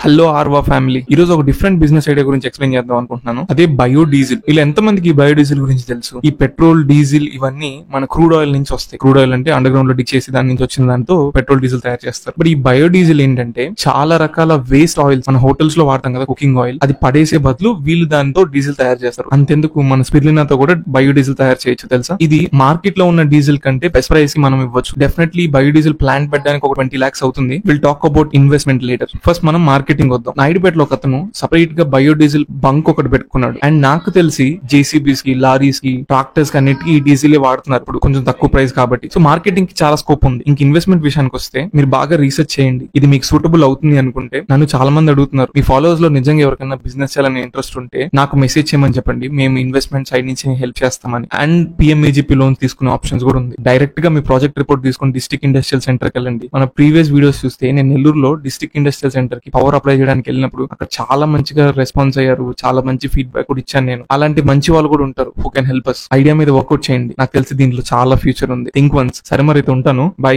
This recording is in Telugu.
హలో ఆర్వా ఫ్యామిలీ, ఈ రోజు ఒక డిఫరెంట్ బిజినెస్ ఐడియా గురించి ఎక్స్ప్లెయిన్ చేద్దాం అనుకుంటున్నాను. అదే బయోడీజిల్. ఇలా ఎంత మందికి ఈ బయోడీజిల్ గురించి తెలుసు? ఈ పెట్రోల్, డీజిల్ ఇవన్నీ మన క్రూడ్ ఆయిల్ నుంచి వస్తాయి. క్రూడ్ ఆయిల్ అంటే అండర్ గ్రౌండ్ లో డిక్ చేసి దాని నుంచి వచ్చిన దాంతో పెట్రోల్, డీజిల్ తయారు చేస్తారు. బట్ ఈ బయోడీజిల్ ఏంటంటే చాలా రకాల వేస్ట్ ఆయిల్స్ మన హోటల్స్ లో వాడతాం కదా, కుకింగ్ ఆయిల్, అది పడేసే బదులు వీళ్ళు దాంతో డీజిల్ తయారు చేస్తారు. అంతెందుకు మన స్పిర్లినాతో కూడా బయోడీజిల్ తయారు చేయొచ్చు తెలుసా? ఇది మార్కెట్ లో ఉన్న డీజిల్ కంటే బెస్ట్ ప్రైస్ కి మనం ఇవ్వచ్చు. డెఫినెట్లీ బయోడీజిల్ ప్లాంట్ పెట్టడానికి ఒక 20 lakhs అవుతుంది. Will talk about investment later. First మనం మార్కెటింగ్ వద్దాం. నాయుడుపేటలో ఒక అతను సపరేట్ గా బయోడీజిల్ బంక్ ఒకటి పెట్టుకున్నాడు. అండ్ నాకు తెలిసి జేసీబీస్ కి, లారీస్ కి, ట్రాక్టర్స్ కి అన్నిటికీ ఈ డీజిల్ వాడుతున్నారు ఇప్పుడు, కొంచెం తక్కువ ప్రైస్ కాబట్టి. సో మార్కెటింగ్ కి చాలా స్కోప్ ఉంది. ఇంక ఇన్వెస్ట్మెంట్ విషయానికి వస్తే మీరు బాగా రీసెర్చ్ చేయండి. ఇది మీకు సూటబుల్ అవుతుంది అనుకుంటే. నన్ను చాలా మంది అడుగుతున్నారు, మీ ఫాలోవర్స్ లో నిజంగా ఎవరికైనా బిజినెస్ చేయాలని ఇంట్రెస్ట్ ఉంటే నాకు మెసేజ్ చేయమని చెప్పండి, మేము ఇన్వెస్ట్మెంట్ సైడ్ నుంచి హెల్ప్ చేస్తామని. అండ్ పిఎంఏజీపీ లోన్స్ తీసుకునే ఆప్షన్స్ కూడా ఉంది. డైరెక్ట్ గా మీ ప్రాజెక్ట్ రిపోర్ట్ తీసుకుని డిస్ట్రిక్ట్ ఇండస్ట్రియల్ సెంటర్ కి వెళ్ళండి. మన ప్రీవియస్ వీడియోస్ చూస్తే నేను నెల్లూరులో డిస్ట్రిక్ట్ ఇండస్ట్రియల్ సెంటర్ కి పవర్ అప్లై చేయడానికి వెళ్ళినప్పుడు అక్కడ చాలా మంచిగా రెస్పాన్స్ అయ్యారు. చాలా మంచి ఫీడ్బ్యాక్ కూడా ఇచ్చాను నేను. అలాంటి మంచి వాళ్ళు కూడా ఉంటారు who can help us. Idea మీద వర్కౌట్ చేయండి. నాకు తెలిసి దీంట్లో చాలా ఫ్యూచర్ ఉంది. Think once. సరే మరి అయితే ఉంటాను. బై.